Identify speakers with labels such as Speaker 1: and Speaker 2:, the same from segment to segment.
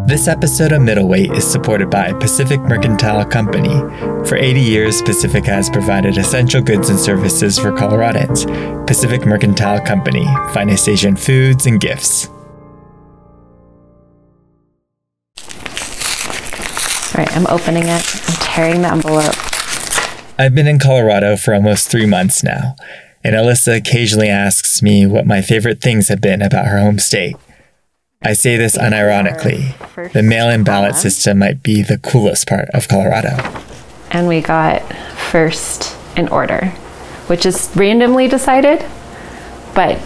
Speaker 1: This episode of Middleweight is supported by Pacific Mercantile Company. For 80 years, Pacific has provided essential goods and services for Coloradans. Pacific Mercantile Company, finest Asian foods and gifts.
Speaker 2: All right, I'm opening it. I'm tearing the envelope.
Speaker 1: I've been in Colorado for almost 3 months now, and Alyssa occasionally asks me what my favorite things have been about her home state. I say this unironically. The mail-in ballot system might be the coolest part of Colorado.
Speaker 2: And we got first in order, which is randomly decided, but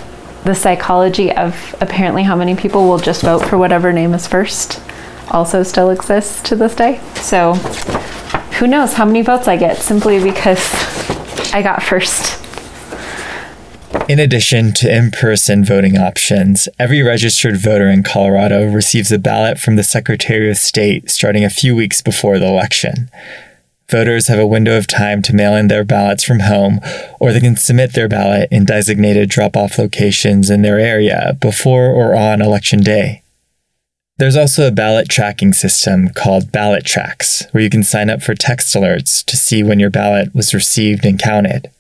Speaker 2: the psychology of apparently how many people will just vote for whatever name is first also still exists to this day. So who knows how many votes I get simply because I got first.
Speaker 1: In addition to in-person voting options, every registered voter in Colorado receives a ballot from the Secretary of State starting a few weeks before the election. Voters have a window of time to mail in their ballots from home, or they can submit their ballot in designated drop-off locations in their area before or on Election Day. There's also a ballot tracking system called Ballot Tracks, where you can sign up for text alerts to see when your ballot was received and counted.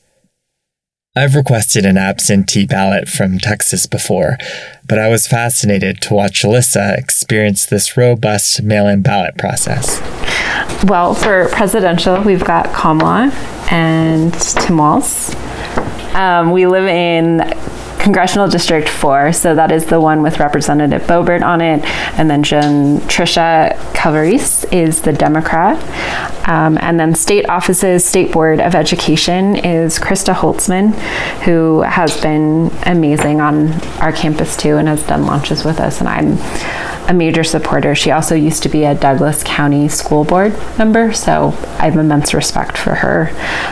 Speaker 1: I've requested an absentee ballot from Texas before, but I was fascinated to watch Alyssa experience this robust mail-in ballot process.
Speaker 2: Well, for presidential, we've got Kamala and Tim Walz. We live in Congressional District 4, so that is the one with Representative Boebert on it, and then Trisha Calvarese is the Democrat. And then state offices, State Board of Education is Krista Holtzman, who has been amazing on our campus too and has done launches with us, and I'm a major supporter. She also used to be a Douglas County School Board member, so I have immense respect for her.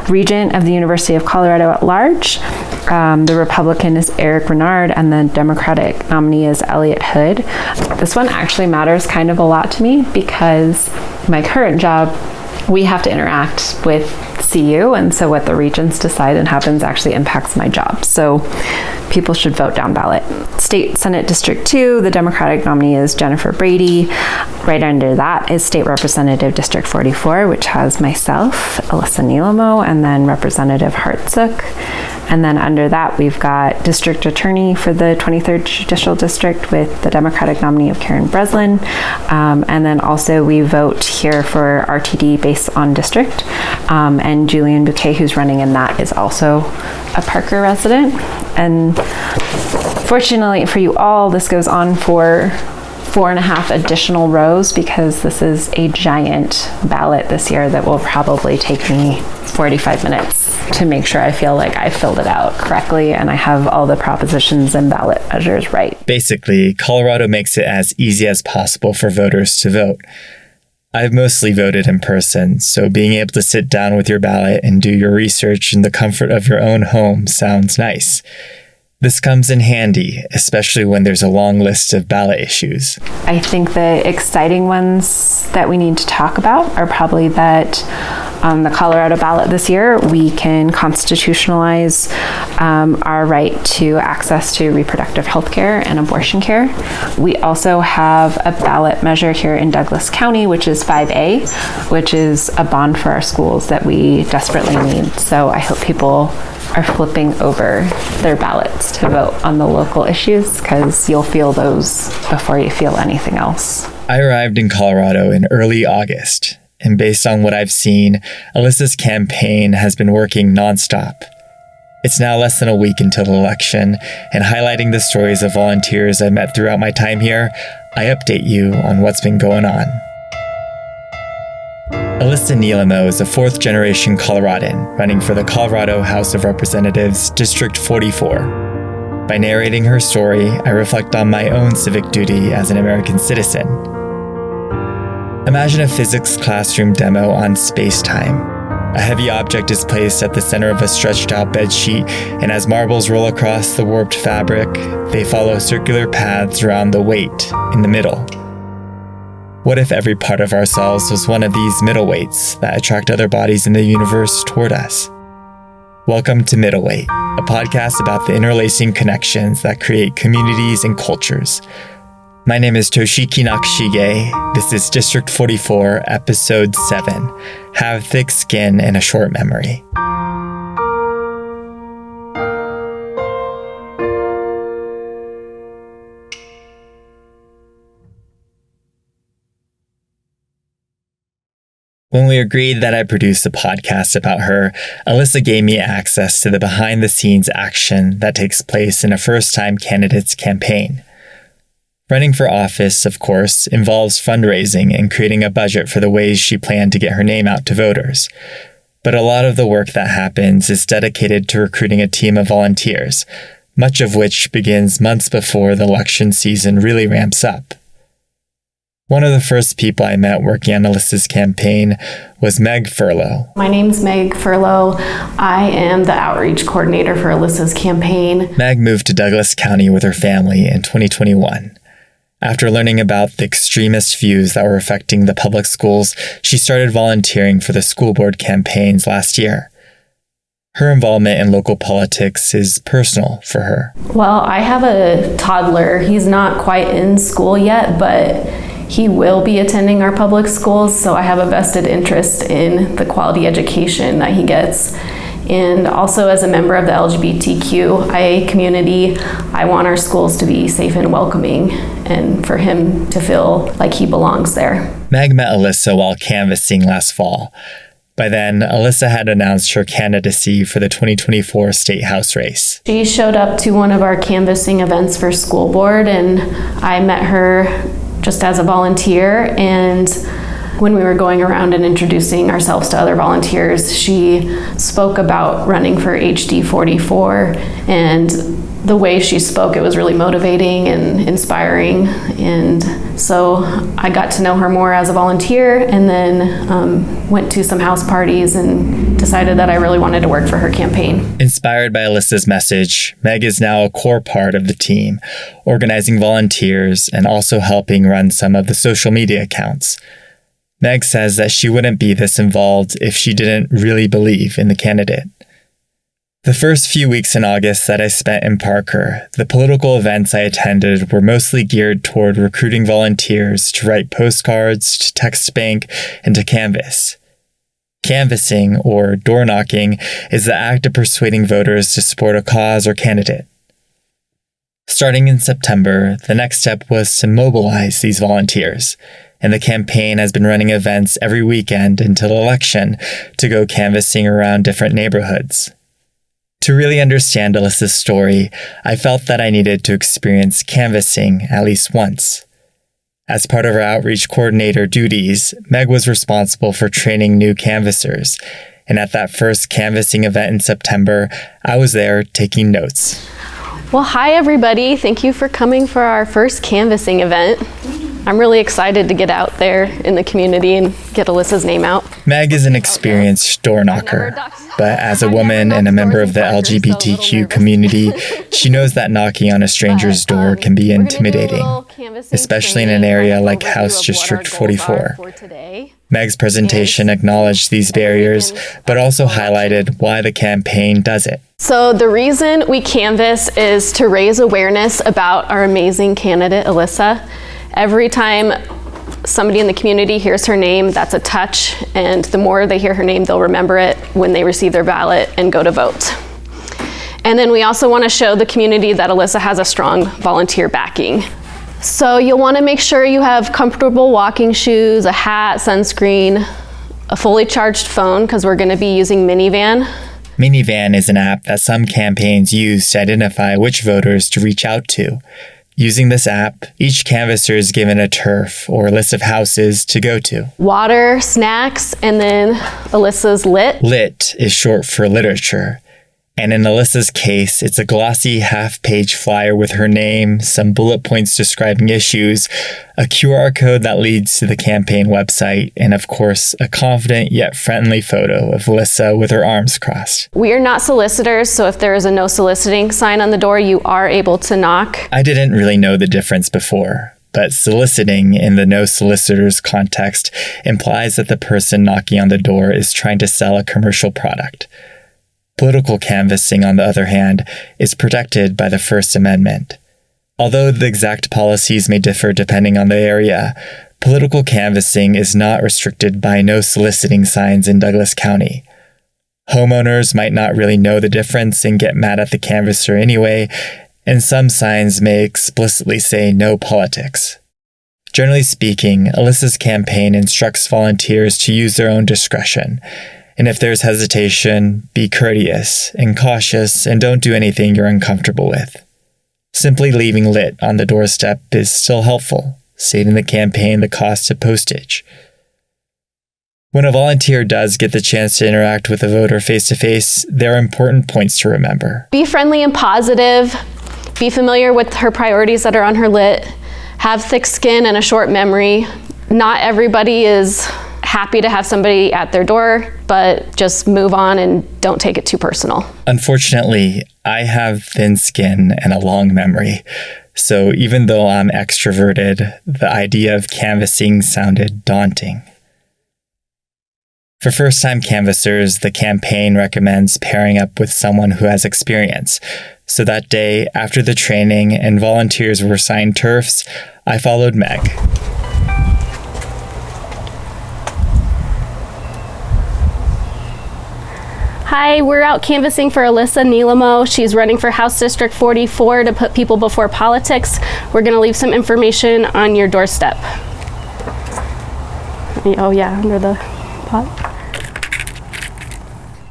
Speaker 2: Regent of the University of Colorado at large, the Republican is Eric Renard, and the Democratic nominee is Elliot Hood. This one actually matters kind of a lot to me because my current job, we have to interact with CU, and so what the regents decide and happens actually impacts my job. So people should vote down ballot. State Senate District 2, the Democratic nominee is Jennifer Brady. Right under that is State Representative District 44, which has myself, Alyssa Nielamo, and then Representative Hartsook. And then under that, we've got District Attorney for the 23rd Judicial District with the Democratic nominee of Karen Breslin. And then also we vote here for RTD based on district. And Julian Bouquet, who's running in that, is also a Parker resident. And fortunately for you all, this goes on for 4.5 additional rows because this is a giant ballot this year that will probably take me 45 minutes to make sure I feel like I filled it out correctly and I have all the propositions and ballot measures right.
Speaker 1: Basically, Colorado makes it as easy as possible for voters to vote. I've mostly voted in person, so being able to sit down with your ballot and do your research in the comfort of your own home sounds nice. This comes in handy, especially when there's a long list of ballot issues. I
Speaker 2: think the exciting ones that we need to talk about are probably that on the Colorado ballot this year, we can constitutionalize our right to access to reproductive health care and abortion care. We also have a ballot measure here in Douglas County, which is 5A, which is a bond for our schools that we desperately need. So I hope people are flipping over their ballots to vote on the local issues because you'll feel those before you feel anything else.
Speaker 1: I arrived in Colorado in early August, and based on what I've seen, Alyssa's campaign has been working nonstop. It's now less than a week until the election, and highlighting the stories of volunteers I met throughout my time here, I update you on what's been going on. Alyssa Nielamo is a fourth-generation Coloradan running for the Colorado House of Representatives, District 44. By narrating her story, I reflect on my own civic duty as an American citizen. Imagine a physics classroom demo on space-time. A heavy object is placed at the center of a stretched-out bedsheet, and as marbles roll across the warped fabric, they follow circular paths around the weight in the middle. What if every part of ourselves was one of these middleweights that attract other bodies in the universe toward us? Welcome to Middleweight, a podcast about the interlacing connections that create communities and cultures. My name is Toshiki Nakashige. This is District 44, Episode 7, Have Thick Skin and a Short Memory. When we agreed that I produce a podcast about her, Alyssa gave me access to the behind-the-scenes action that takes place in a first-time candidate's campaign. Running for office, of course, involves fundraising and creating a budget for the ways she planned to get her name out to voters. But a lot of the work that happens is dedicated to recruiting a team of volunteers, much of which begins months before the election season really ramps up. One of the first people I met working on Alyssa's campaign was Meg Furlow.
Speaker 3: My name's Meg Furlow. I am the outreach coordinator for Alyssa's campaign.
Speaker 1: Meg moved to Douglas County with her family in 2021. After learning about the extremist views that were affecting the public schools, she started volunteering for the school board campaigns last year. Her involvement in local politics is personal for her.
Speaker 3: Well, I have a toddler. He's not quite in school yet, but he will be attending our public schools, so I have a vested interest in the quality education that he gets. And also as a member of the LGBTQIA community, I want our schools to be safe and welcoming and for him to feel like he belongs there.
Speaker 1: Meg met Alyssa while canvassing last fall. By then, Alyssa had announced her candidacy for the 2024 State House race.
Speaker 3: She showed up to one of our canvassing events for school board, and I met her just as a volunteer, and when we were going around and introducing ourselves to other volunteers, she spoke about running for HD 44, and the way she spoke, it was really motivating and inspiring, and so I got to know her more as a volunteer, and then went to some house parties and decided that I really wanted to work for her campaign.
Speaker 1: Inspired by Alyssa's message, Meg is now a core part of the team, organizing volunteers and also helping run some of the social media accounts. Meg says that she wouldn't be this involved if she didn't really believe in the candidate. The first few weeks in August that I spent in Parker, the political events I attended were mostly geared toward recruiting volunteers to write postcards, to text bank, and to canvass. Canvassing, or door knocking, is the act of persuading voters to support a cause or candidate. Starting in September, the next step was to mobilize these volunteers, and the campaign has been running events every weekend until election to go canvassing around different neighborhoods. To really understand Alyssa's story, I felt that I needed to experience canvassing at least once. As part of her outreach coordinator duties, Meg was responsible for training new canvassers, and at that first canvassing event in September, I was there taking notes.
Speaker 3: Well, hi everybody. Thank you for coming for our first canvassing event. I'm really excited to get out there in the community and get Alyssa's name out.
Speaker 1: Meg is an experienced door knocker, but as a woman and a member of the LGBTQ community, she knows that knocking on a stranger's door can be intimidating, especially in an area like House District 44. Meg's presentation acknowledged these barriers, but also highlighted why the campaign does it.
Speaker 3: So the reason we canvass is to raise awareness about our amazing candidate, Alyssa. Every time somebody in the community hears her name, that's a touch, and the more they hear her name, they'll remember it when they receive their ballot and go to vote. And then we also want to show the community that Alyssa has a strong volunteer backing. So you'll want to make sure you have comfortable walking shoes, a hat, sunscreen, a fully charged phone, because we're going to be using Minivan.
Speaker 1: Minivan is an app that some campaigns use to identify which voters to reach out to. Using this app, each canvasser is given a turf or a list of houses to go to.
Speaker 3: Water, snacks, and then Alyssa's lit.
Speaker 1: Lit is short for literature. And in Alyssa's case, it's a glossy half-page flyer with her name, some bullet points describing issues, a QR code that leads to the campaign website, and of course, a confident yet friendly photo of Alyssa with her arms crossed.
Speaker 3: We are not solicitors, so if there is a no soliciting sign on the door, you are able to knock.
Speaker 1: I didn't really know the difference before, but soliciting in the no solicitors context implies that the person knocking on the door is trying to sell a commercial product. Political canvassing, on the other hand, is protected by the First Amendment. Although the exact policies may differ depending on the area, political canvassing is not restricted by no soliciting signs in Douglas County. Homeowners might not really know the difference and get mad at the canvasser anyway, and some signs may explicitly say no politics. Generally speaking, Alyssa's campaign instructs volunteers to use their own discretion, and if there's hesitation, be courteous and cautious and don't do anything you're uncomfortable with. Simply leaving lit on the doorstep is still helpful, saving the campaign the cost of postage. When a volunteer does get the chance to interact with a voter face-to-face, there are important points to remember.
Speaker 3: Be friendly and positive. Be familiar with her priorities that are on her lit. Have thick skin and a short memory. Not everybody is happy to have somebody at their door, but just move on and don't take it too personal.
Speaker 1: Unfortunately, I have thin skin and a long memory. So even though I'm extroverted, the idea of canvassing sounded daunting. For first-time canvassers, the campaign recommends pairing up with someone who has experience. So that day, after the training and volunteers were assigned turfs, I followed Meg.
Speaker 3: Hi, we're out canvassing for Alyssa Nielamo. She's running for House District 44 to put people before politics. We're going to leave some information on your doorstep. Oh yeah, under the pot.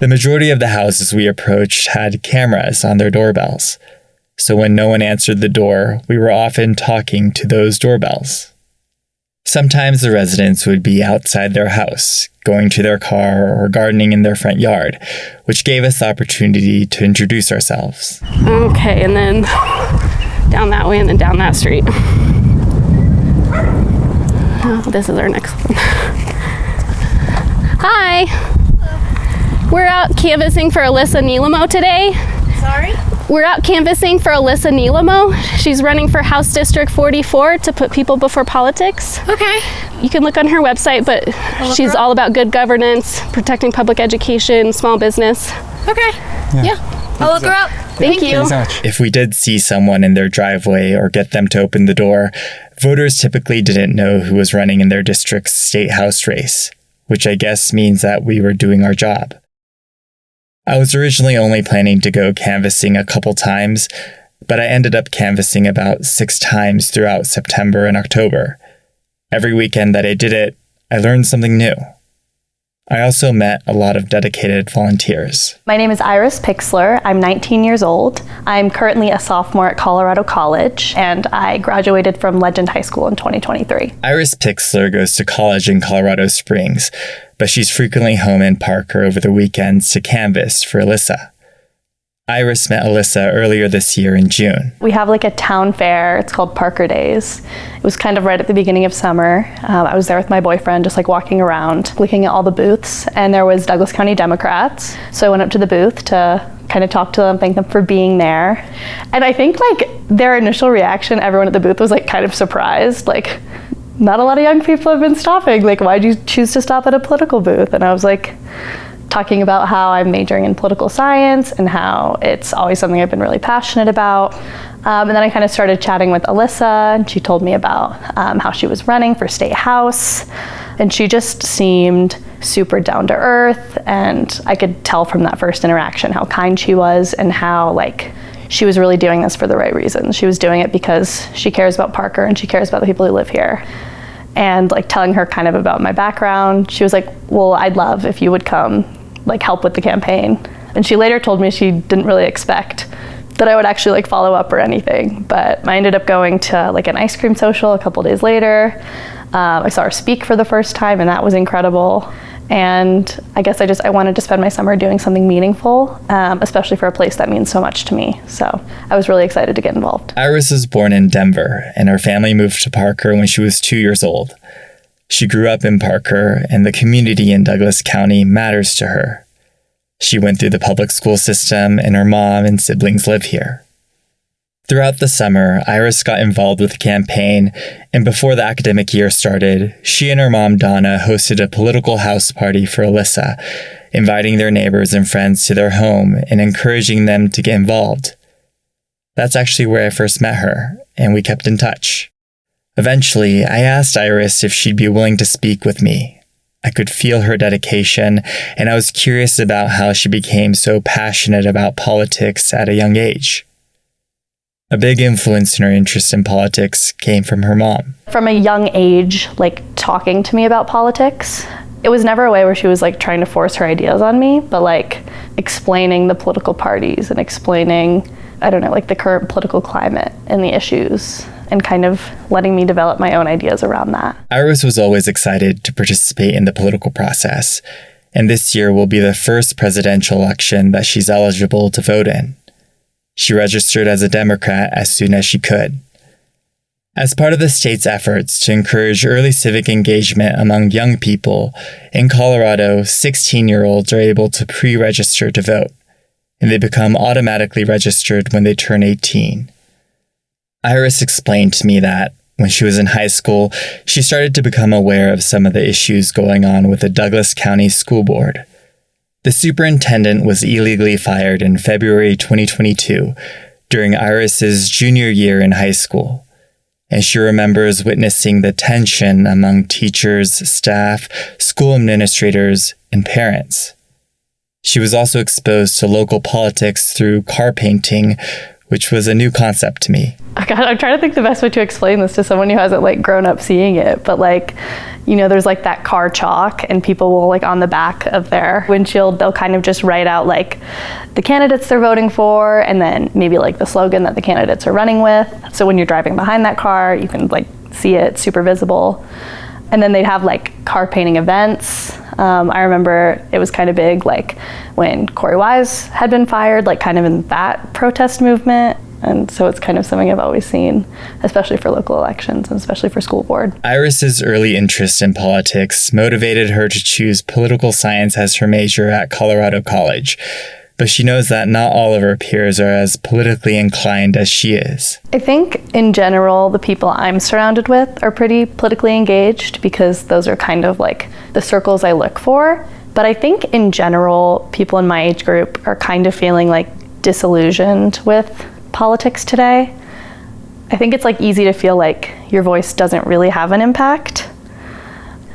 Speaker 1: The majority of the houses we approached had cameras on their doorbells. So when no one answered the door, we were often talking to those doorbells. Sometimes the residents would be outside their house, going to their car or gardening in their front yard, which gave us the opportunity to introduce ourselves.
Speaker 3: Okay, and then down that way and then down that street. Oh, this is our next one. Hi. We're out canvassing for Alyssa Nielamo today.
Speaker 4: Sorry?
Speaker 3: We're out canvassing for Alyssa Nielamo. She's running for House District 44 to put people before politics.
Speaker 4: Okay.
Speaker 3: You can look on her website, but she's all about good governance, protecting public education, small business.
Speaker 4: Okay. Yeah. I'll look her up.
Speaker 3: Thank you.
Speaker 1: If we did see someone in their driveway or get them to open the door, voters typically didn't know who was running in their district's state house race, which I guess means that we were doing our job. I was originally only planning to go canvassing a couple times, but I ended up canvassing about 6 times throughout September and October. Every weekend that I did it, I learned something new. I also met a lot of dedicated volunteers.
Speaker 5: My name is Iris Pixler. I'm 19 years old. I'm currently a sophomore at Colorado College, and I graduated from Legend High School in 2023.
Speaker 1: Iris Pixler goes to college in Colorado Springs, but she's frequently home in Parker over the weekends to canvass for Alyssa. Iris met Alyssa earlier this year in June.
Speaker 5: We have like a town fair. It's called Parker Days. It was kind of right at the beginning of summer. I was there with my boyfriend, just like walking around, looking at all the booths, and there was Douglas County Democrats. So I went up to the booth to kind of talk to them, thank them for being there. And I think like their initial reaction, everyone at the booth was like kind of surprised, like not a lot of young people have been stopping. Like, why'd you choose to stop at a political booth? And I was like, talking about how I'm majoring in political science and how it's always something I've been really passionate about. And then I kind of started chatting with Alyssa, and she told me about how she was running for state house. And she just seemed super down to earth. And I could tell from that first interaction how kind she was and how like she was really doing this for the right reasons. She was doing it because she cares about Parker and she cares about the people who live here. And like telling her kind of about my background, she was like, well, I'd love if you would come like help with the campaign. And she later told me she didn't really expect that I would actually like follow up or anything. But I ended up going to like an ice cream social a couple days later. I saw her speak for the first time, and that was incredible. And I guess I wanted to spend my summer doing something meaningful, especially for a place that means so much to me. So I was really excited to get involved.
Speaker 1: Iris was born in Denver, and her family moved to Parker when she was 2 years old. She grew up in Parker, and the community in Douglas County matters to her. She went through the public school system, and her mom and siblings live here. Throughout the summer, Iris got involved with the campaign, and before the academic year started, she and her mom, Donna, hosted a political house party for Alyssa, inviting their neighbors and friends to their home and encouraging them to get involved. That's actually where I first met her, and we kept in touch. Eventually, I asked Iris if she'd be willing to speak with me. I could feel her dedication, and I was curious about how she became so passionate about politics at a young age. A big influence in her interest in politics came from her mom.
Speaker 5: From a young age, talking to me about politics, it was never a way where she was trying to force her ideas on me, but explaining the political parties and explaining, the current political climate and the issues, and kind of letting me develop my own ideas around that.
Speaker 1: Iris was always excited to participate in the political process, and this year will be the first presidential election that she's eligible to vote in. She registered as a Democrat as soon as she could. As part of the state's efforts to encourage early civic engagement among young people, in Colorado, 16-year-olds are able to pre-register to vote, and they become automatically registered when they turn 18. Iris explained to me that, when she was in high school, she started to become aware of some of the issues going on with the Douglas County School Board. The superintendent was illegally fired in February 2022 during Iris's junior year in high school, and she remembers witnessing the tension among teachers, staff, school administrators, and parents. She was also exposed to local politics through car painting, which was a new concept to me.
Speaker 5: God, I'm trying to think the best way to explain this to someone who hasn't grown up seeing it, but there's that car chalk, and people will on the back of their windshield, they'll kind of just write out the candidates they're voting for, and then maybe the slogan that the candidates are running with. So when you're driving behind that car, you can see it, super visible. And then they'd have car painting events. I remember it was kind of big when Corey Wise had been fired, kind of in that protest movement. And so it's kind of something I've always seen, especially for local elections and especially for school board.
Speaker 1: Iris's early interest in politics motivated her to choose political science as her major at Colorado College, but she knows that not all of her peers are as politically inclined as she is.
Speaker 5: I think in general, the people I'm surrounded with are pretty politically engaged because those are kind of the circles I look for. But I think in general, people in my age group are kind of feeling disillusioned with politics today. I think it's easy to feel your voice doesn't really have an impact.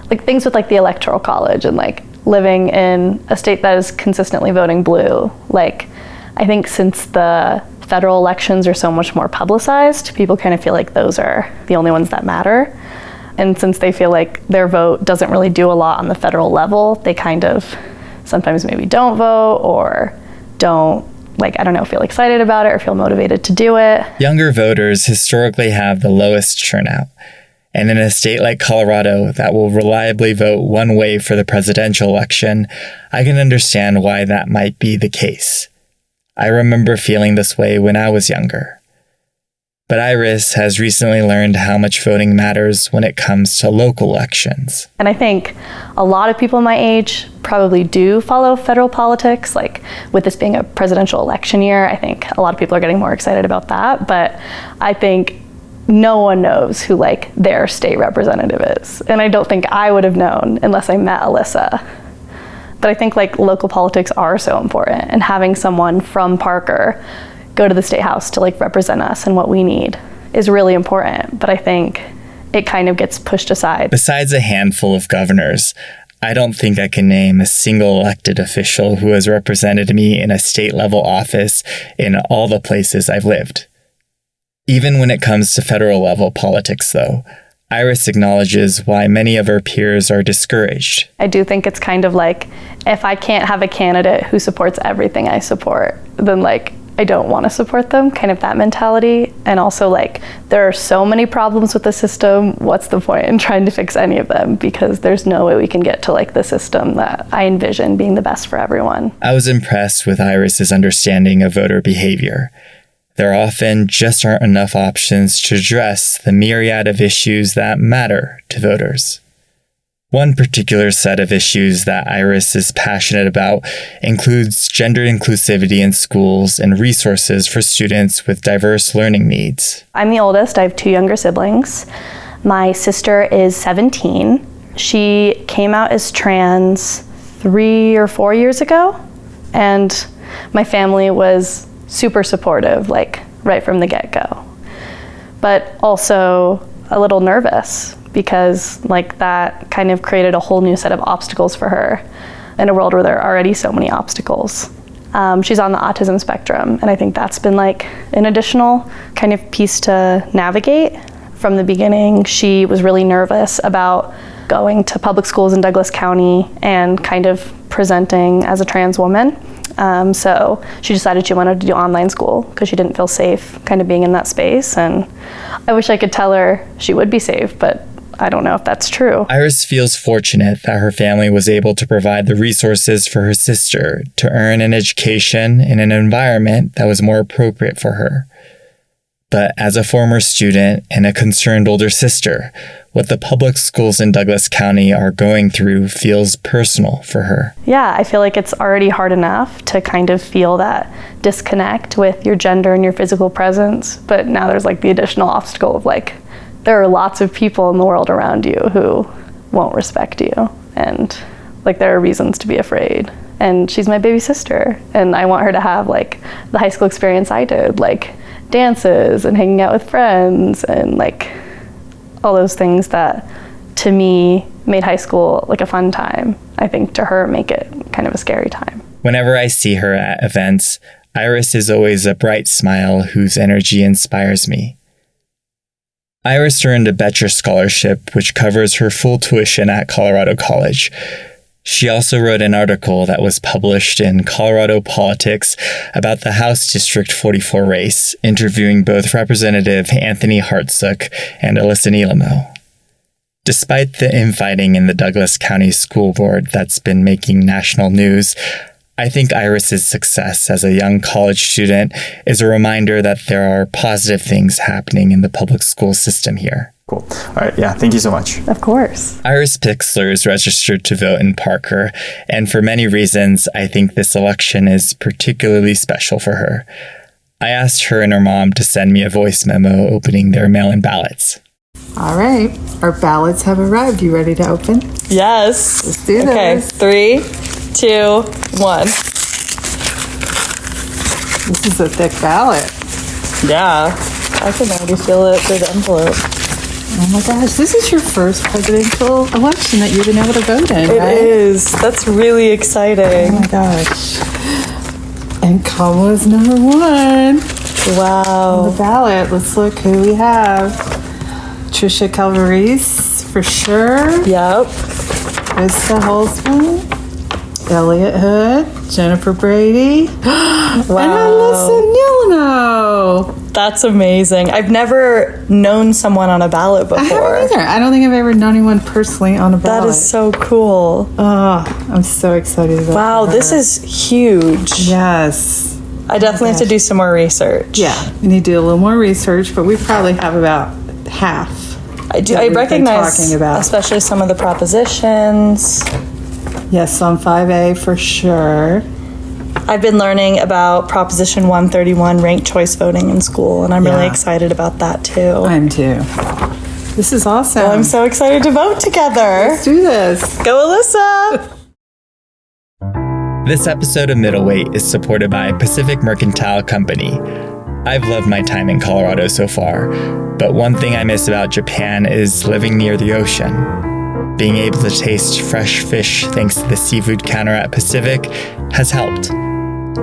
Speaker 5: Things with the Electoral College and living in a state that is consistently voting blue. I think since the federal elections are so much more publicized, people kind of feel those are the only ones that matter. And since they feel their vote doesn't really do a lot on the federal level, they kind of sometimes maybe don't vote or don't feel excited about it or feel motivated to do it.
Speaker 1: Younger voters historically have the lowest turnout. And in a state like Colorado that will reliably vote one way for the presidential election, I can understand why that might be the case. I remember feeling this way when I was younger. But Iris has recently learned how much voting matters when it comes to local elections.
Speaker 5: And I think a lot of people my age probably do follow federal politics. With this being a presidential election year, I think a lot of people are getting more excited about that. But I think no one knows who their state representative is. And I don't think I would have known unless I met Alyssa. But I think local politics are so important, and having someone from Parker go to the state house to represent us and what we need is really important. But I think it kind of gets pushed aside.
Speaker 1: Besides a handful of governors, I don't think I can name a single elected official who has represented me in a state-level office in all the places I've lived. Even when it comes to federal-level politics, though, Iris acknowledges why many of her peers are discouraged.
Speaker 5: I do think it's kind of if I can't have a candidate who supports everything I support, then I don't want to support them, kind of that mentality. And also there are so many problems with the system, what's the point in trying to fix any of them? Because there's no way we can get to the system that I envision being the best for everyone.
Speaker 1: I was impressed with Iris's understanding of voter behavior. There often just aren't enough options to address the myriad of issues that matter to voters. One particular set of issues that Iris is passionate about includes gender inclusivity in schools and resources for students with diverse learning needs.
Speaker 5: I'm the oldest. I have 2 younger siblings. My sister is 17. She came out as trans 3 or 4 years ago, and my family was super supportive. right from the get-go. But also a little nervous because like that kind of created a whole new set of obstacles for her in a world where there are already so many obstacles. She's on the autism spectrum, and I think that's been like an additional kind of piece to navigate. From the beginning, she was really nervous about going to public schools in Douglas County and kind of presenting as a trans woman. So she decided she wanted to do online school because she didn't feel safe kind of being in that space. And I wish I could tell her she would be safe, but I don't know if that's true.
Speaker 1: Iris feels fortunate that her family was able to provide the resources for her sister to earn an education in an environment that was more appropriate for her. But as a former student and a concerned older sister, what the public schools in Douglas County are going through feels personal for her.
Speaker 5: Yeah, I feel like it's already hard enough to kind of feel that disconnect with your gender and your physical presence, but now there's like the additional obstacle of like, there are lots of people in the world around you who won't respect you, and like there are reasons to be afraid. And she's my baby sister, and I want her to have like the high school experience I did, like dances and hanging out with friends and like all those things that to me made high school like a fun time. I think to her make it kind of a scary time.
Speaker 1: Whenever I see her at events, Iris is always a bright smile whose energy inspires me. Iris earned a Betcher Scholarship, which covers her full tuition at Colorado College. She also wrote an article that was published in Colorado Politics about the House District 44 race, interviewing both Representative Anthony Hartsook and Alyssa Nielamo. Despite the infighting in the Douglas County School Board that's been making national news, I think Iris's success as a young college student is a reminder that there are positive things happening in the public school system here.
Speaker 6: Cool. All right. Yeah. Thank you so much.
Speaker 5: Of course.
Speaker 1: Iris Pixler is registered to vote in Parker, and for many reasons, I think this election is particularly special for her. I asked her and her mom to send me a voice memo opening their mail-in ballots.
Speaker 7: All right. Our ballots have arrived. You ready to open?
Speaker 8: Yes.
Speaker 7: Let's do
Speaker 8: Okay,
Speaker 7: this.
Speaker 8: 3, 2, 1.
Speaker 7: This is a thick ballot.
Speaker 8: Yeah, I can already feel it through the envelope.
Speaker 7: Oh my gosh, this is your first presidential election that you've been able to vote in,
Speaker 8: It
Speaker 7: right?
Speaker 8: is. That's really exciting.
Speaker 7: Oh my gosh. And Kamala's number 1 on
Speaker 8: Wow.
Speaker 7: the ballot. Let's look who we have. Trisha Calvarese, for sure.
Speaker 8: Yep.
Speaker 7: Krista Holzman. Elliot Hood. Jennifer Brady. And Alyssa Nielamo.
Speaker 8: That's amazing. I've never known someone on a ballot
Speaker 7: I
Speaker 8: before.
Speaker 7: haven't either. I don't think I've ever known anyone personally on a ballot.
Speaker 8: That is so cool.
Speaker 7: Oh, I'm so excited about
Speaker 8: Wow,
Speaker 7: that.
Speaker 8: this is huge.
Speaker 7: Yes.
Speaker 8: I definitely have to do some more research.
Speaker 7: Yeah, we need to do a little more research, but we probably have about half.
Speaker 8: I do.
Speaker 7: that
Speaker 8: I
Speaker 7: we've been
Speaker 8: recognize,
Speaker 7: talking about.
Speaker 8: especially some of the propositions.
Speaker 7: Yes, on 5A for sure.
Speaker 8: I've been learning about Proposition 131, ranked choice voting in school, and I'm really
Speaker 7: Yeah.
Speaker 8: excited about that too.
Speaker 7: I am too. This is awesome.
Speaker 8: Well, I'm so excited to vote together.
Speaker 7: Let's do this.
Speaker 8: Go, Alyssa!
Speaker 1: This episode of Middleweight is supported by Pacific Mercantile Company. I've loved my time in Colorado so far, but one thing I miss about Japan is living near the ocean. Being able to taste fresh fish thanks to the seafood counter at Pacific has helped.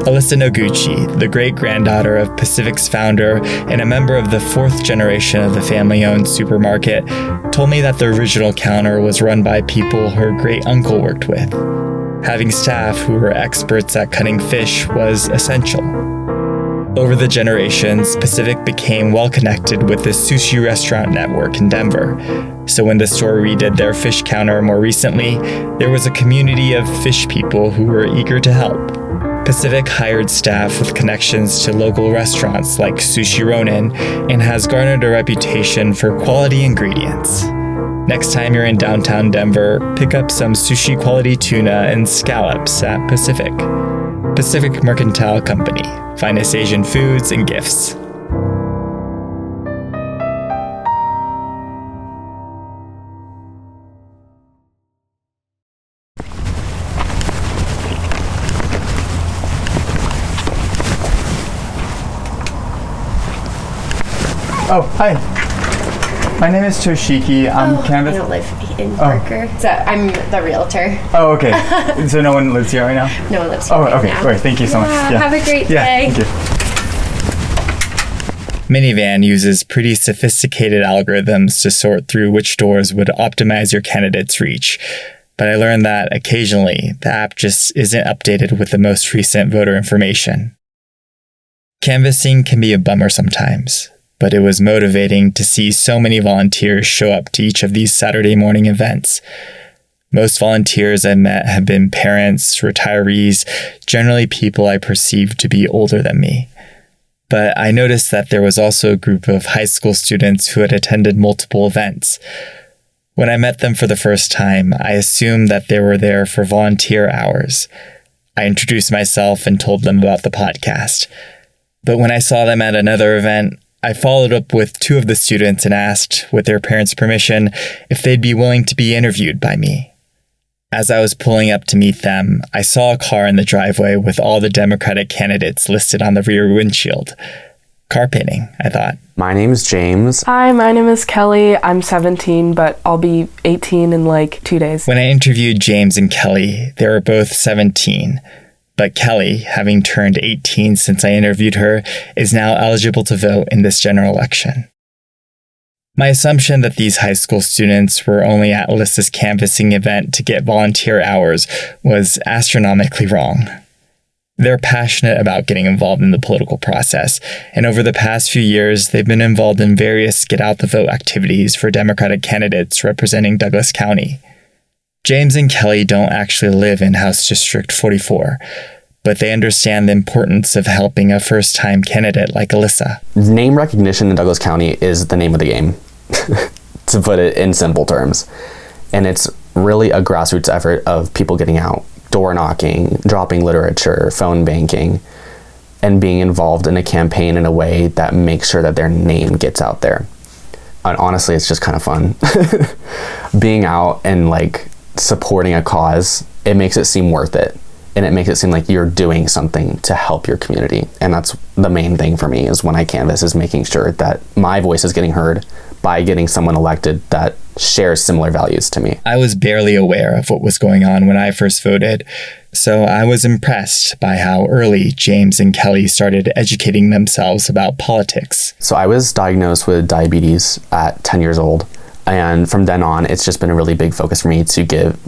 Speaker 1: Alyssa Noguchi, the great-granddaughter of Pacific's founder and a member of the 4th generation of the family-owned supermarket, told me that the original counter was run by people her great-uncle worked with. Having staff who were experts at cutting fish was essential. Over the generations, Pacific became well-connected with the sushi restaurant network in Denver. So when the store redid their fish counter more recently, there was a community of fish people who were eager to help. Pacific hired staff with connections to local restaurants like Sushi Ronin and has garnered a reputation for quality ingredients. Next time you're in downtown Denver, pick up some sushi quality tuna and scallops at Pacific. Pacific Mercantile Company. Finest Asian foods and gifts.
Speaker 6: Oh, hi. My name is Toshiki. I'm Canvas.
Speaker 9: I don't live in Parker. So I'm the realtor.
Speaker 6: Oh, okay. So no one lives here right now?
Speaker 9: No one lives here
Speaker 6: Oh,
Speaker 9: right
Speaker 6: okay.
Speaker 9: now.
Speaker 6: Great. Thank you so much. Yeah.
Speaker 9: Have a great
Speaker 6: Yeah,
Speaker 9: day.
Speaker 6: thank you.
Speaker 1: Minivan uses pretty sophisticated algorithms to sort through which doors would optimize your candidate's reach. But I learned that occasionally the app just isn't updated with the most recent voter information. Canvassing can be a bummer sometimes, but it was motivating to see so many volunteers show up to each of these Saturday morning events. Most volunteers I've met have been parents, retirees, generally people I perceived to be older than me. But I noticed that there was also a group of high school students who had attended multiple events. When I met them for the first time, I assumed that they were there for volunteer hours. I introduced myself and told them about the podcast. But when I saw them at another event, I followed up with two of the students and asked, with their parents' permission, if they'd be willing to be interviewed by me. As I was pulling up to meet them, I saw a car in the driveway with all the Democratic candidates listed on the rear windshield. Car painting, I thought.
Speaker 10: My name is James.
Speaker 11: Hi, my name is Kelly. I'm 17, but I'll be 18 in like 2 days.
Speaker 1: When I interviewed James and Kelly, they were both 17. But Kelly, having turned 18 since I interviewed her, is now eligible to vote in this general election. My assumption that these high school students were only at Alyssa's canvassing event to get volunteer hours was astronomically wrong. They're passionate about getting involved in the political process, and over the past few years, they've been involved in various get-out-the-vote activities for Democratic candidates representing Douglas County. James and Kelly don't actually live in House District 44, but they understand the importance of helping a first-time candidate like Alyssa.
Speaker 10: Name recognition in Douglas County is the name of the game, to put it in simple terms. And it's really a grassroots effort of people getting out, door knocking, dropping literature, phone banking, and being involved in a campaign in a way that makes sure that their name gets out there. And honestly, it's just kind of fun. Being out and like supporting a cause, it makes it seem worth it. And it makes it seem like you're doing something to help your community. And that's the main thing for me is when I canvass is making sure that my voice is getting heard by getting someone elected that shares similar values to me.
Speaker 1: I was barely aware of what was going on when I first voted, so I was impressed by how early James and Kelly started educating themselves about politics.
Speaker 10: So I was diagnosed with diabetes at 10 years old. And from then on, it's just been a really big focus for me to give,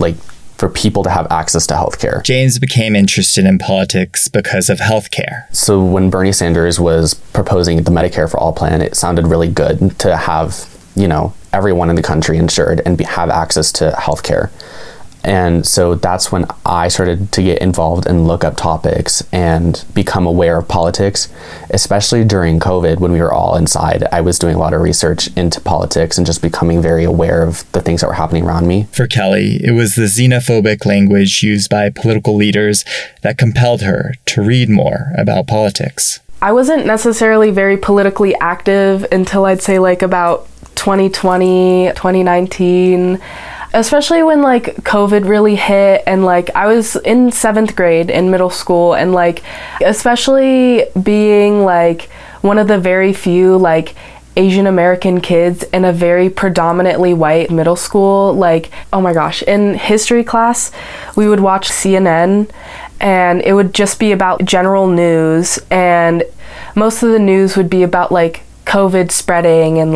Speaker 10: for people to have access to healthcare.
Speaker 1: James became interested in politics because of healthcare.
Speaker 10: So when Bernie Sanders was proposing the Medicare for All plan, it sounded really good to have, everyone in the country insured and have access to healthcare. And so that's when I started to get involved and look up topics and become aware of politics, especially during COVID when we were all inside. I was doing a lot of research into politics and just becoming very aware of the things that were happening around me.
Speaker 1: For Kelly, it was the xenophobic language used by political leaders that compelled her to read more about politics.
Speaker 11: I wasn't necessarily very politically active until I'd say about 2020, 2019. Especially when COVID really hit and I was in 7th grade in middle school and especially being one of the very few Asian American kids in a very predominantly white middle school, oh my gosh, in history class we would watch CNN and it would just be about general news and most of the news would be about COVID spreading and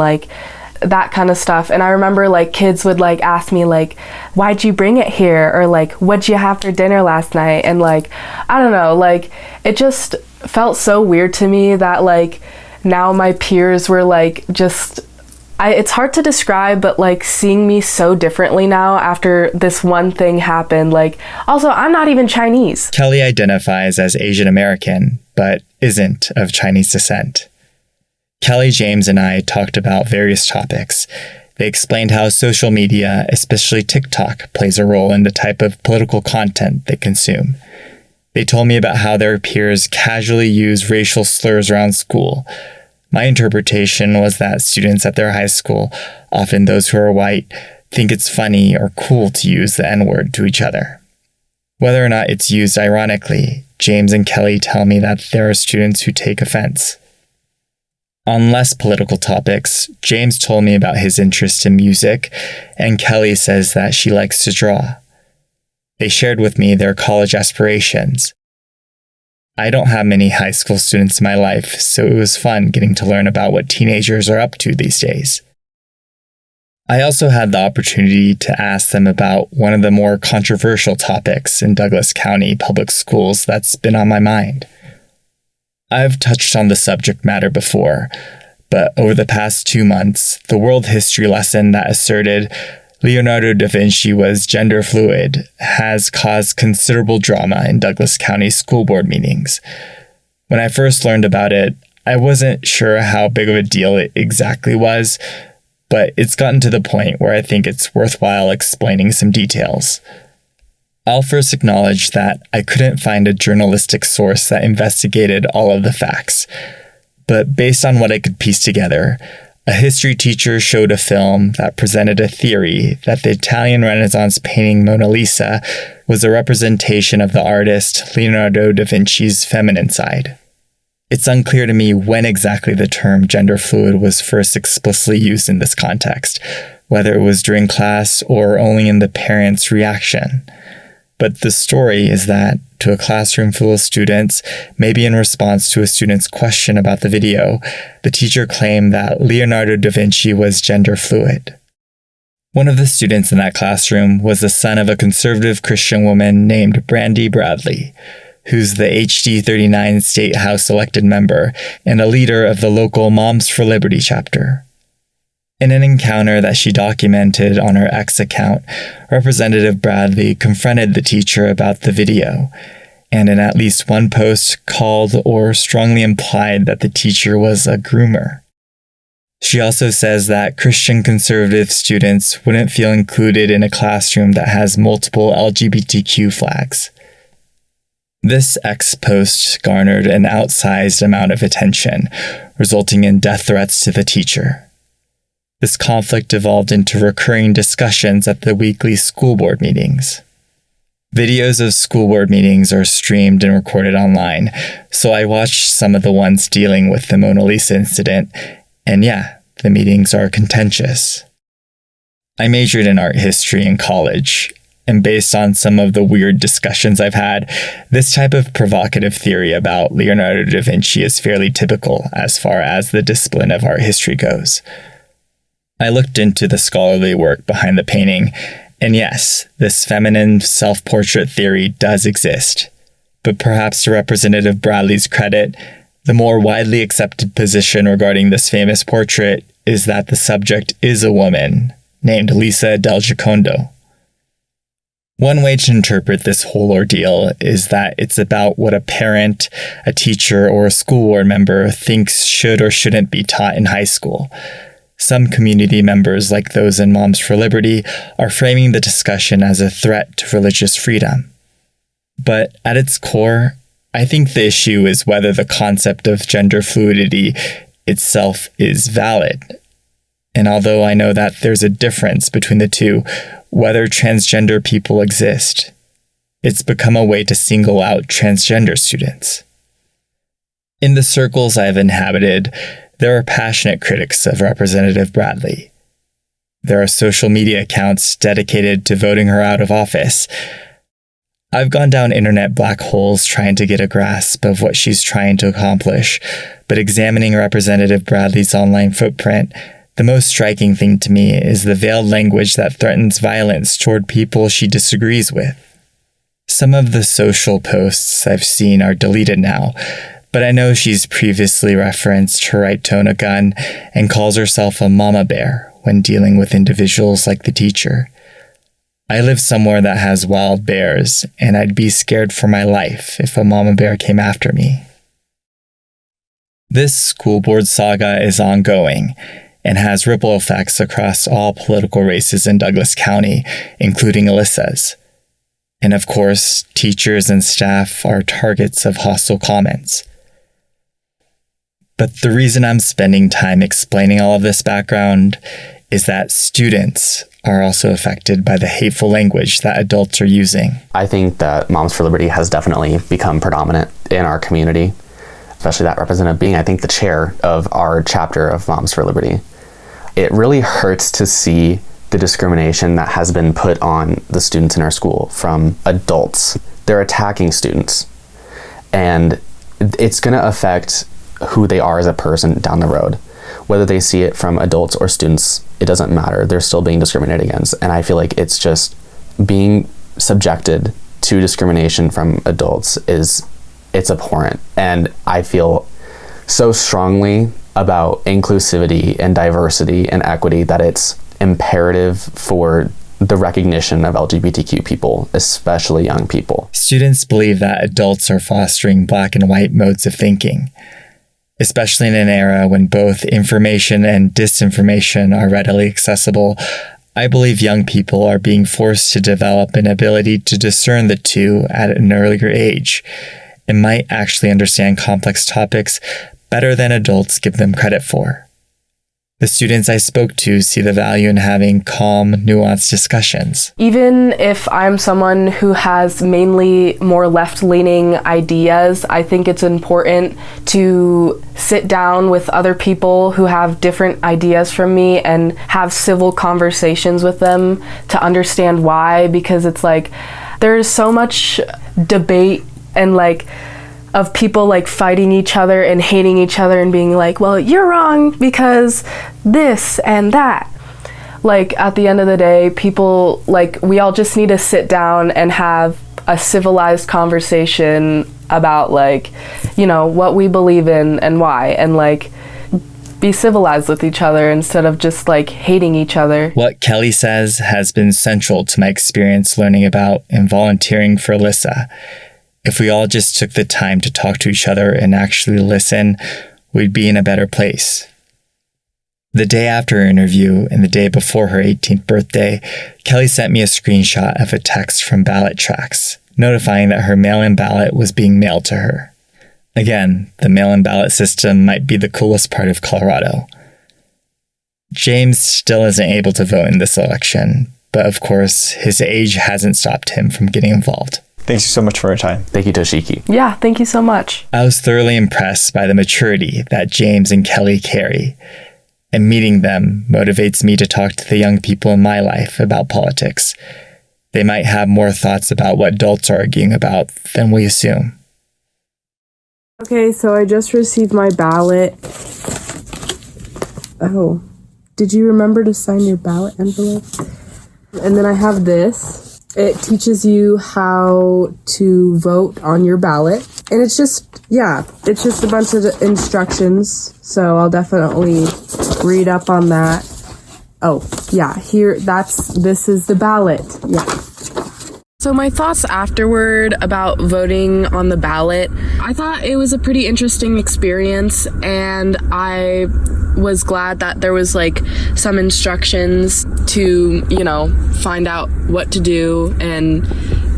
Speaker 11: that kind of stuff. And I remember kids would ask me why'd you bring it here, or what'd you have for dinner last night, and I don't know, it just felt so weird to me that now my peers were it's hard to describe, but seeing me so differently now after this one thing happened. Also, I'm not even Chinese.
Speaker 1: Kelly identifies as Asian American, but isn't of Chinese descent. Kelly, James, and I talked about various topics. They explained how social media, especially TikTok, plays a role in the type of political content they consume. They told me about how their peers casually use racial slurs around school. My interpretation was that students at their high school, often those who are white, think it's funny or cool to use the N-word to each other. Whether or not it's used ironically, James and Kelly tell me that there are students who take offense. On less political topics, James told me about his interest in music, and Kelly says that she likes to draw. They shared with me their college aspirations. I don't have many high school students in my life, so it was fun getting to learn about what teenagers are up to these days. I also had the opportunity to ask them about one of the more controversial topics in Douglas County public schools that's been on my mind. I've touched on the subject matter before, but over the past 2 months, the world history lesson that asserted Leonardo da Vinci was gender fluid has caused considerable drama in Douglas County school board meetings. When I first learned about it, I wasn't sure how big of a deal it exactly was, but it's gotten to the point where I think it's worthwhile explaining some details. I'll first acknowledge that I couldn't find a journalistic source that investigated all of the facts, but based on what I could piece together, a history teacher showed a film that presented a theory that the Italian Renaissance painting Mona Lisa was a representation of the artist Leonardo da Vinci's feminine side. It's unclear to me when exactly the term gender fluid was first explicitly used in this context, whether it was during class or only in the parents' reaction. But the story is that, to a classroom full of students, maybe in response to a student's question about the video, the teacher claimed that Leonardo da Vinci was gender fluid. One of the students in that classroom was the son of a conservative Christian woman named Brandy Bradley, who's the HD 39 State House elected member and a leader of the local Moms for Liberty chapter. In an encounter that she documented on her X account, Representative Bradley confronted the teacher about the video, and in at least one post called or strongly implied that the teacher was a groomer. She also says that Christian conservative students wouldn't feel included in a classroom that has multiple LGBTQ flags. This X post garnered an outsized amount of attention, resulting in death threats to the teacher. This conflict evolved into recurring discussions at the weekly school board meetings. Videos of school board meetings are streamed and recorded online, so I watched some of the ones dealing with the Mona Lisa incident, and yeah, the meetings are contentious. I majored in art history in college, and based on some of the weird discussions I've had, this type of provocative theory about Leonardo da Vinci is fairly typical as far as the discipline of art history goes. I looked into the scholarly work behind the painting, and yes, this feminine self-portrait theory does exist. But perhaps to Representative Bradley's credit, the more widely accepted position regarding this famous portrait is that the subject is a woman named Lisa del Giocondo. One way to interpret this whole ordeal is that it's about what a parent, a teacher, or a school board member thinks should or shouldn't be taught in high school. Some community members, like those in Moms for Liberty, are framing the discussion as a threat to religious freedom. But at its core, I think the issue is whether the concept of gender fluidity itself is valid. And although I know that there's a difference between the two, whether transgender people exist, it's become a way to single out transgender students. In the circles I've inhabited, there are passionate critics of Representative Bradley. There are social media accounts dedicated to voting her out of office. I've gone down internet black holes trying to get a grasp of what she's trying to accomplish, but examining Representative Bradley's online footprint, the most striking thing to me is the veiled language that threatens violence toward people she disagrees with. Some of the social posts I've seen are deleted now, but I know she's previously referenced her right to own a gun and calls herself a mama bear when dealing with individuals like the teacher. I live somewhere that has wild bears, and I'd be scared for my life if a mama bear came after me. This school board saga is ongoing and has ripple effects across all political races in Douglas County, including Alyssa's. And of course, teachers and staff are targets of hostile comments. But the reason I'm spending time explaining all of this background is that students are also affected by the hateful language that adults are using.
Speaker 10: I think that Moms for Liberty has definitely become predominant in our community. especially that representative being, I think, the chair of our chapter of Moms for Liberty. It really hurts to see the discrimination that has been put on the students in our school from adults. They're attacking students, and it's going to affect who they are as a person down the road. Whether they see it from adults or students, it doesn't matter. They're still being discriminated against. And I feel like it's just being subjected to discrimination from adults it's abhorrent. And I feel so strongly about inclusivity and diversity and equity that it's imperative for the recognition of LGBTQ people, especially young people.
Speaker 1: Students believe that adults are fostering black and white modes of thinking, especially in an era when both information and disinformation are readily accessible. I believe young people are being forced to develop an ability to discern the two at an earlier age and might actually understand complex topics better than adults give them credit for. The students I spoke to see the value in having calm, nuanced discussions.
Speaker 11: Even if I'm someone who has mainly more left-leaning ideas, I think it's important to sit down with other people who have different ideas from me and have civil conversations with them to understand why, because it's like there's so much debate and of people fighting each other and hating each other and being like, well, you're wrong because this and that. At the end of the day, people, we all just need to sit down and have a civilized conversation about, what we believe in and why, and, be civilized with each other instead of just, hating each other.
Speaker 1: What Kelly says has been central to my experience learning about and volunteering for Alyssa. If we all just took the time to talk to each other and actually listen, we'd be in a better place. The day after her interview and the day before her 18th birthday, Kelly sent me a screenshot of a text from Ballot Tracks, notifying that her mail-in ballot was being mailed to her. Again, the mail-in ballot system might be the coolest part of Colorado. James still isn't able to vote in this election, but of course, his age hasn't stopped him from getting involved.
Speaker 6: Thanks so much for your time.
Speaker 10: Thank you, Toshiki.
Speaker 11: Yeah, thank you so much.
Speaker 1: I was thoroughly impressed by the maturity that James and Kelly carry, and meeting them motivates me to talk to the young people in my life about politics. They might have more thoughts about what adults are arguing about than we assume.
Speaker 12: Okay, so I just received my ballot. Oh, did you remember to sign your ballot envelope? And then I have this. It teaches you how to vote on your ballot. And it's just a bunch of instructions. So I'll definitely read up on that. Oh, yeah, this is the ballot. Yeah.
Speaker 11: So my thoughts afterward about voting on the ballot, I thought it was a pretty interesting experience, and I was glad that there was some instructions to, find out what to do and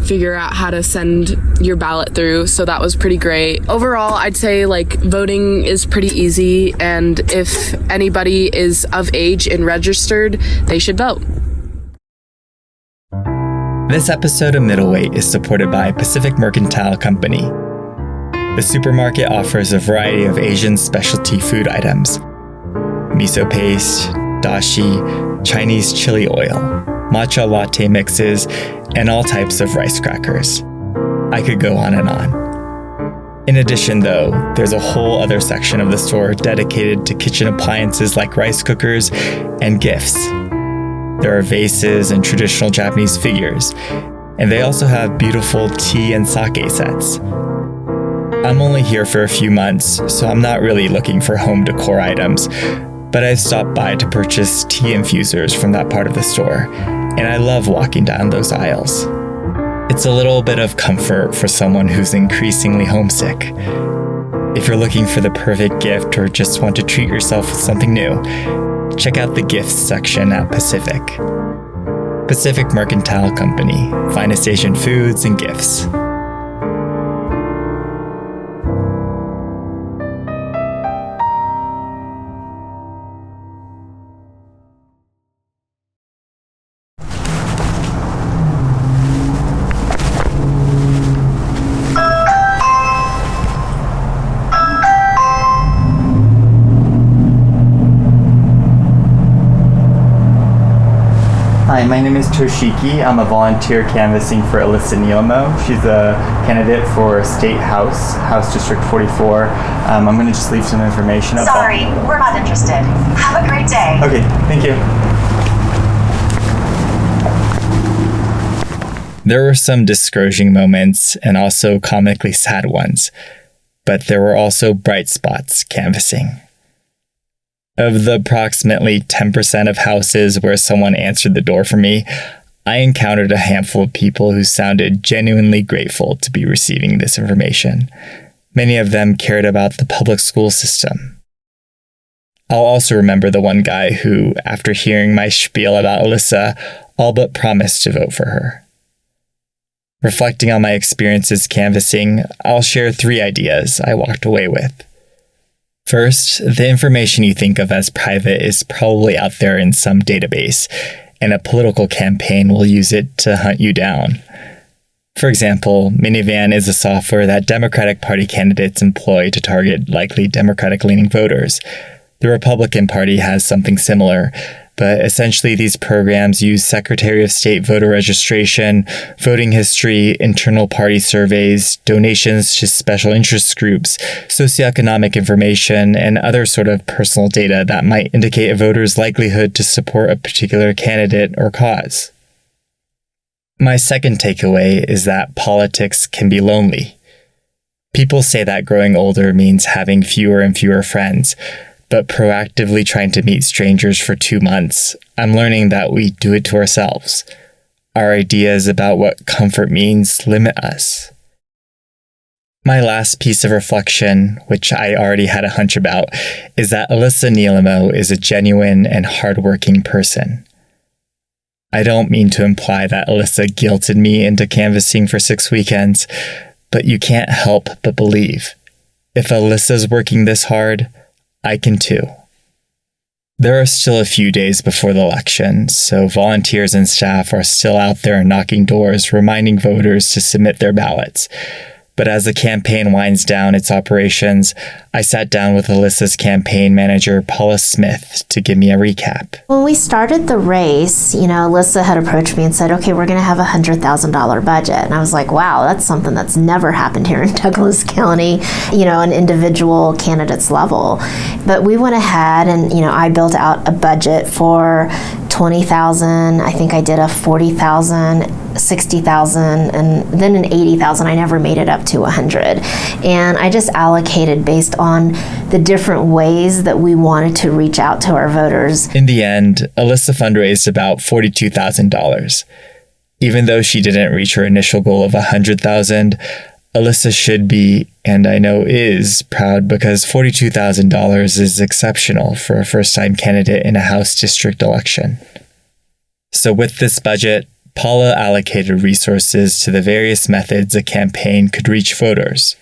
Speaker 11: figure out how to send your ballot through. So that was pretty great. Overall, I'd say voting is pretty easy, and if anybody is of age and registered, they should vote.
Speaker 1: This episode of Middleweight is supported by Pacific Mercantile Company. The supermarket offers a variety of Asian specialty food items: miso paste, dashi, Chinese chili oil, matcha latte mixes, and all types of rice crackers. I could go on and on. In addition, though, there's a whole other section of the store dedicated to kitchen appliances like rice cookers and gifts. There are vases and traditional Japanese figures, and they also have beautiful tea and sake sets. I'm only here for a few months, so I'm not really looking for home decor items, but I've stopped by to purchase tea infusers from that part of the store, and I love walking down those aisles. It's a little bit of comfort for someone who's increasingly homesick. If you're looking for the perfect gift or just want to treat yourself with something new, check out the gifts section at Pacific. Pacific Mercantile Company, finest Asian foods and gifts.
Speaker 6: Hi, my name is Toshiki. I'm a volunteer canvassing for Alyssa Nielmo. She's a candidate for State House, House District 44. I'm going to just leave some information up.
Speaker 13: Sorry, we're not interested. Have a great day.
Speaker 6: Okay, thank you.
Speaker 1: There were some discouraging moments and also comically sad ones, but there were also bright spots canvassing. Of the approximately 10% of houses where someone answered the door for me, I encountered a handful of people who sounded genuinely grateful to be receiving this information. Many of them cared about the public school system. I'll also remember the one guy who, after hearing my spiel about Alyssa, all but promised to vote for her. Reflecting on my experiences canvassing, I'll share 3 ideas I walked away with. First, the information you think of as private is probably out there in some database, and a political campaign will use it to hunt you down. For example, Minivan is a software that Democratic Party candidates employ to target likely Democratic-leaning voters. The Republican Party has something similar, but essentially these programs use Secretary of State voter registration, voting history, internal party surveys, donations to special interest groups, socioeconomic information, and other sort of personal data that might indicate a voter's likelihood to support a particular candidate or cause. My second takeaway is that politics can be lonely. People say that growing older means having fewer and fewer friends, but proactively trying to meet strangers for 2 months, I'm learning that we do it to ourselves. Our ideas about what comfort means limit us. My last piece of reflection, which I already had a hunch about, is that Alyssa Nielmo is a genuine and hardworking person. I don't mean to imply that Alyssa guilted me into canvassing for 6 weekends, but you can't help but believe. If Alyssa's working this hard, I can too. There are still a few days before the election, so volunteers and staff are still out there knocking doors, reminding voters to submit their ballots. But as the campaign winds down its operations, I sat down with Alyssa's campaign manager, Paula Smith, to give me a recap.
Speaker 14: When we started the race, Alyssa had approached me and said, okay, we're going to have a $100,000 budget. And I was like, wow, that's something that's never happened here in Douglas County, an individual candidate's level. But we went ahead and, I built out a budget for $20,000. I think I did a $40,000, $60,000, and then an $80,000. I never made it up to $100,000. And I just allocated based on the different ways that we wanted to reach out to our voters.
Speaker 1: In the end, Alyssa fundraised about $42,000. Even though she didn't reach her initial goal of $100,000, Alyssa should be, and I know is, proud because $42,000 is exceptional for a first-time candidate in a House district election. So with this budget, Paula allocated resources to the various methods a campaign could reach voters.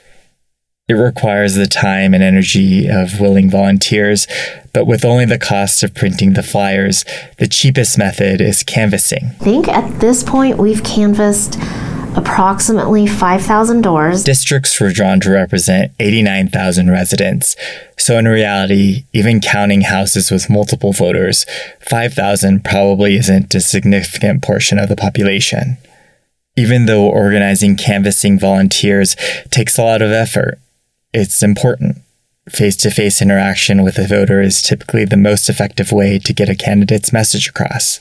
Speaker 1: It requires the time and energy of willing volunteers, but with only the cost of printing the flyers, the cheapest method is canvassing.
Speaker 14: I think at this point we've canvassed approximately 5,000 doors.
Speaker 1: Districts were drawn to represent 89,000 residents. So in reality, even counting houses with multiple voters, 5,000 probably isn't a significant portion of the population. Even though organizing canvassing volunteers takes a lot of effort, it's important. Face-to-face interaction with a voter is typically the most effective way to get a candidate's message across.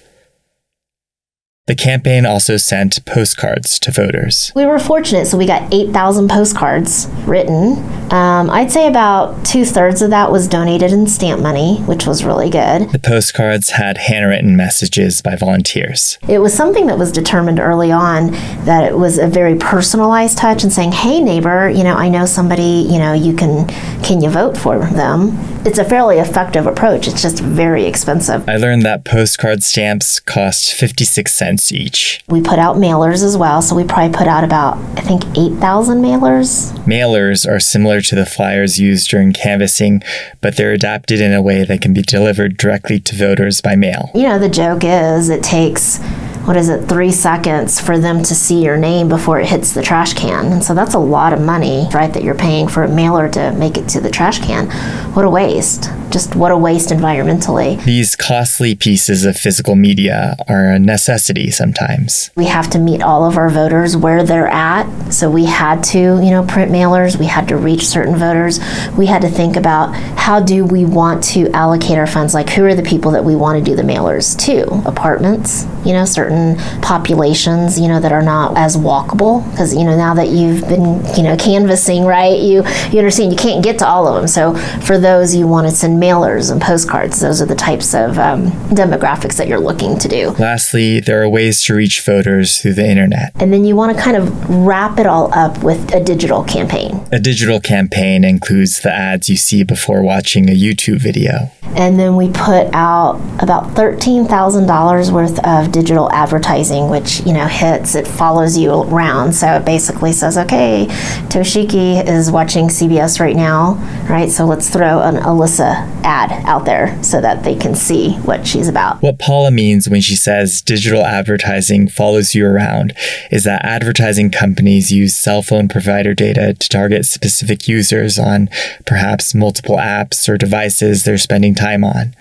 Speaker 1: The campaign also sent postcards to voters.
Speaker 14: We were fortunate, so we got 8,000 postcards written. I'd say about 2/3 of that was donated in stamp money, which was really good.
Speaker 1: The postcards had handwritten messages by volunteers.
Speaker 14: It was something that was determined early on that it was a very personalized touch and saying, hey neighbor, I know somebody, can you vote for them? It's a fairly effective approach. It's just very expensive.
Speaker 1: I learned that postcard stamps cost 56 cents each.
Speaker 14: We put out mailers as well, so we probably put out about, 8,000 mailers.
Speaker 1: Mailers are similar to the flyers used during canvassing, but they're adapted in a way that can be delivered directly to voters by mail.
Speaker 14: The joke is it takes 3 seconds for them to see your name before it hits the trash can. And so that's a lot of money, right, that you're paying for a mailer to make it to the trash can. What a waste. just what a waste environmentally.
Speaker 1: These costly pieces of physical media are a necessity sometimes.
Speaker 14: We have to meet all of our voters where they're at. So we had to, print mailers. We had to reach certain voters. We had to think about how do we want to allocate our funds? Like, who are the people that we want to do the mailers to? Apartments, certain populations, that are not as walkable. Because, now that you've been, canvassing, right, you understand you can't get to all of them. So for those, you want to send mailers and postcards. Those are the types of demographics that you're looking to do.
Speaker 1: Lastly, there are ways to reach voters through the internet.
Speaker 14: And then you want to kind of wrap it all up with a digital campaign.
Speaker 1: A digital campaign includes the ads you see before watching a YouTube video.
Speaker 14: And then we put out about $13,000 worth of digital advertising, which, hits, it follows you around. So it basically says, okay, Toshiki is watching CBS right now, right? So let's throw an Alyssa ad out there so that they can see what she's about.
Speaker 1: What Paula means when she says digital advertising follows you around is that advertising companies use cell phone provider data to target specific users on perhaps multiple apps or devices they're spending time on.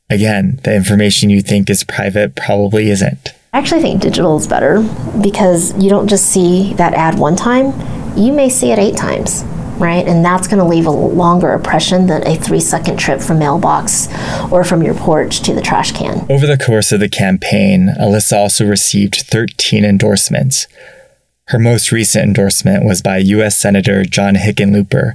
Speaker 1: Again, the information you think is private probably isn't.
Speaker 14: I actually think digital is better because you don't just see that ad one time, you may see it 8 times. Right? And that's going to leave a longer impression than a 3-second trip from mailbox or from your porch to the trash can.
Speaker 1: Over the course of the campaign, Alyssa also received 13 endorsements. Her most recent endorsement was by U.S. Senator John Hickenlooper,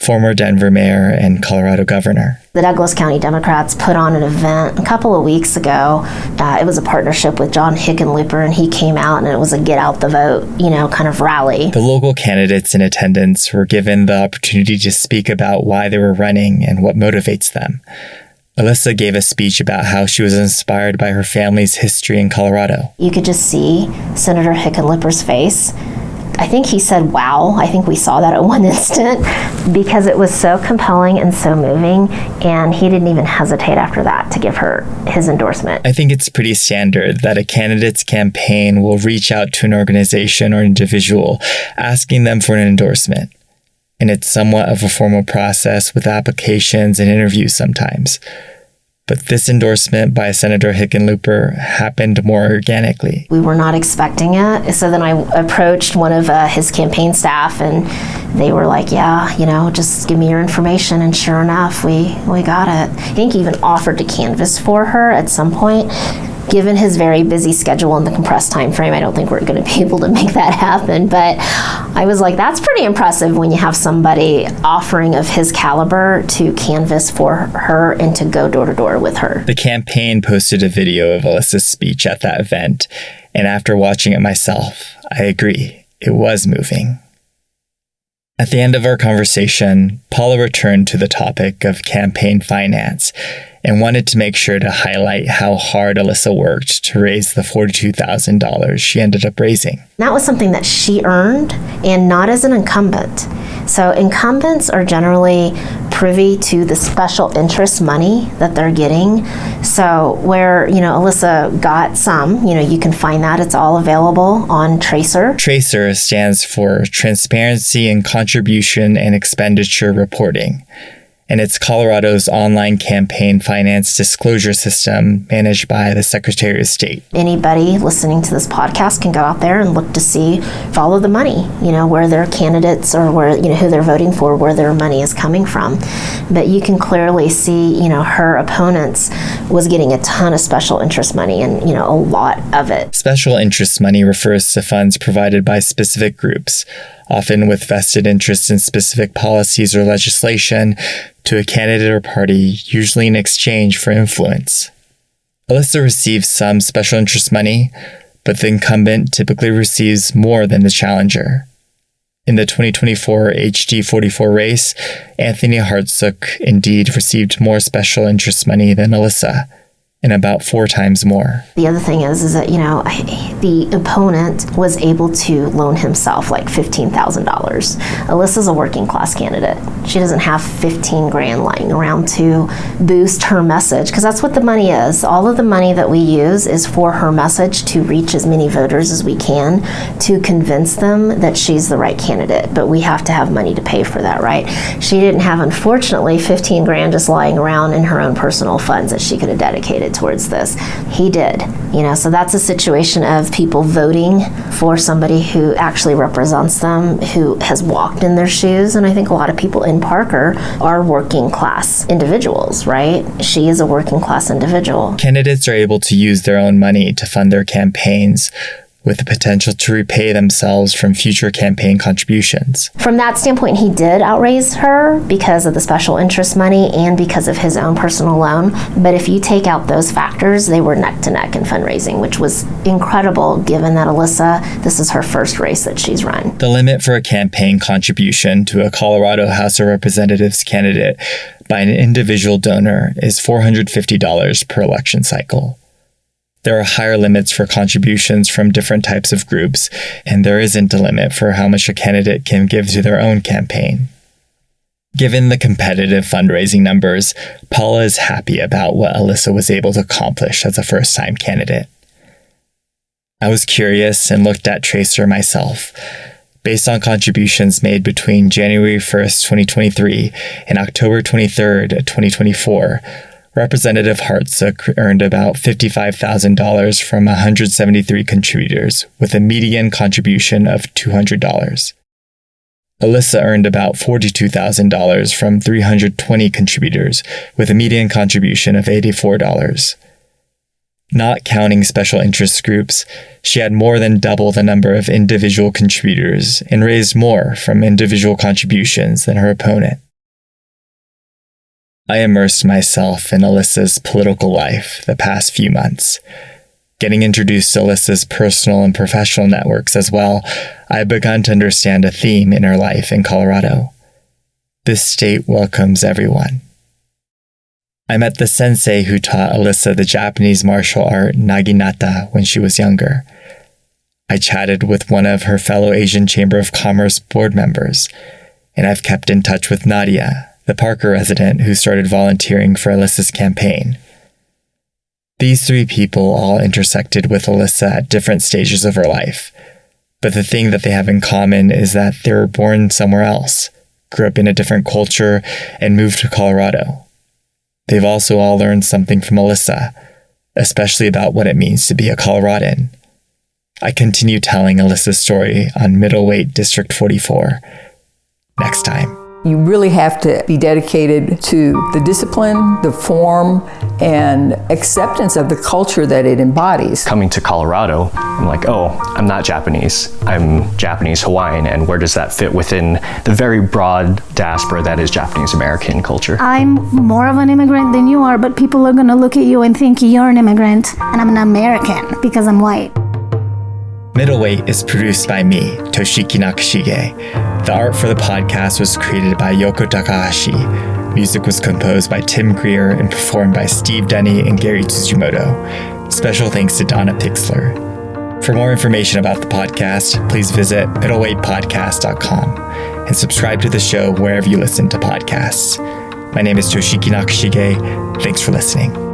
Speaker 1: former Denver mayor and Colorado governor.
Speaker 14: The Douglas County Democrats put on an event a couple of weeks ago. It was a partnership with John Hickenlooper, and he came out, and it was a get out the vote, kind of rally.
Speaker 1: The local candidates in attendance were given the opportunity to speak about why they were running and what motivates them. Alyssa gave a speech about how she was inspired by her family's history in Colorado.
Speaker 14: You could just see Senator Hickenlooper's face. I think he said, wow. I think we saw that at one instant because it was so compelling and so moving, and he didn't even hesitate after that to give her his endorsement.
Speaker 1: I think it's pretty standard that a candidate's campaign will reach out to an organization or individual asking them for an endorsement. And it's somewhat of a formal process with applications and interviews sometimes. But this endorsement by Senator Hickenlooper happened more organically.
Speaker 14: We were not expecting it. So then I approached one of his campaign staff, and they were like, yeah, just give me your information. And sure enough, we got it. I think he even offered to canvass for her at some point. Given his very busy schedule and the compressed time frame, I don't think we're going to be able to make that happen. But I was like, that's pretty impressive when you have somebody offering of his caliber to canvass for her and to go door to door with her.
Speaker 1: The campaign posted a video of Alyssa's speech at that event, and after watching it myself, I agree, it was moving. At the end of our conversation, Paula returned to the topic of campaign finance and wanted to make sure to highlight how hard Alyssa worked to raise the $42,000 she ended up raising.
Speaker 14: That was something that she earned, and not as an incumbent. So incumbents are generally privy to the special interest money that they're getting. So where, Alyssa got some, you can find that. It's all available on Tracer.
Speaker 1: Tracer stands for Transparency in Contribution and Expenditure Reporting, and it's Colorado's online campaign finance disclosure system managed by the Secretary of State.
Speaker 14: Anybody listening to this podcast can go out there and look to see, follow the money, where their candidates or where, who they're voting for, where their money is coming from. But you can clearly see, her opponents was getting a ton of special interest money and, a lot of it.
Speaker 1: Special interest money refers to funds provided by specific groups, often with vested interest in specific policies or legislation, to a candidate or party, usually in exchange for influence. Alyssa receives some special interest money, but the incumbent typically receives more than the challenger. In the 2024 HD44 race, Anthony Hartsook indeed received more special interest money than Alyssa. and about 4 times more.
Speaker 14: The other thing is that, the opponent was able to loan himself like $15,000. Alyssa's a working class candidate. She doesn't have 15 grand lying around to boost her message, because that's what the money is. All of the money that we use is for her message to reach as many voters as we can to convince them that she's the right candidate. But we have to have money to pay for that, right? She didn't have, unfortunately, 15 grand just lying around in her own personal funds that she could have dedicated towards this. He did, so that's a situation of people voting for somebody who actually represents them, who has walked in their shoes. And I think a lot of people in Parker are working class individuals, right? She is a working class individual.
Speaker 1: Candidates are able to use their own money to fund their campaigns, with the potential to repay themselves from future campaign contributions.
Speaker 14: From that standpoint, he did outraise her because of the special interest money and because of his own personal loan. But if you take out those factors, they were neck to neck in fundraising, which was incredible given that Alyssa, this is her first race that she's run.
Speaker 1: The limit for a campaign contribution to a Colorado House of Representatives candidate by an individual donor is $450 per election cycle. There are higher limits for contributions from different types of groups, and there isn't a limit for how much a candidate can give to their own campaign. Given the competitive fundraising numbers, Paula is happy about what Alyssa was able to accomplish as a first-time candidate. I was curious and looked at Tracer myself. Based on contributions made between January 1st, 2023 and October 23rd, 2024, Representative Hartsook earned about $55,000 from 173 contributors, with a median contribution of $200. Alyssa earned about $42,000 from 320 contributors, with a median contribution of $84. Not counting special interest groups, she had more than double the number of individual contributors and raised more from individual contributions than her opponent. I immersed myself in Alyssa's political life the past few months. Getting introduced to Alyssa's personal and professional networks as well, I have begun to understand a theme in her life in Colorado. This state welcomes everyone. I met the sensei who taught Alyssa the Japanese martial art naginata when she was younger. I chatted with one of her fellow Asian Chamber of Commerce board members, and I've kept in touch with Nadia, the Parker resident who started volunteering for Alyssa's campaign. These 3 people all intersected with Alyssa at different stages of her life, but the thing that they have in common is that they were born somewhere else, grew up in a different culture, and moved to Colorado. They've also all learned something from Alyssa, especially about what it means to be a Coloradan. I continue telling Alyssa's story on Middleweight District 44 next time.
Speaker 15: You really have to be dedicated to the discipline, the form, and acceptance of the culture that it embodies.
Speaker 16: Coming to Colorado, I'm like, oh, I'm not Japanese. I'm Japanese Hawaiian, and where does that fit within the very broad diaspora that is Japanese American culture?
Speaker 17: I'm more of an immigrant than you are, but people are going to look at you and think you're an immigrant, and I'm an American because I'm white.
Speaker 1: Middleweight is produced by me, Toshiki Nakashige. The art for the podcast was created by Yoko Takahashi. Music was composed by Tim Greer and performed by Steve Denny and Gary Tsuchimoto. Special thanks to Donna Pixler. For more information about the podcast, please visit middleweightpodcast.com and subscribe to the show wherever you listen to podcasts. My name is Toshiki Nakashige. Thanks for listening.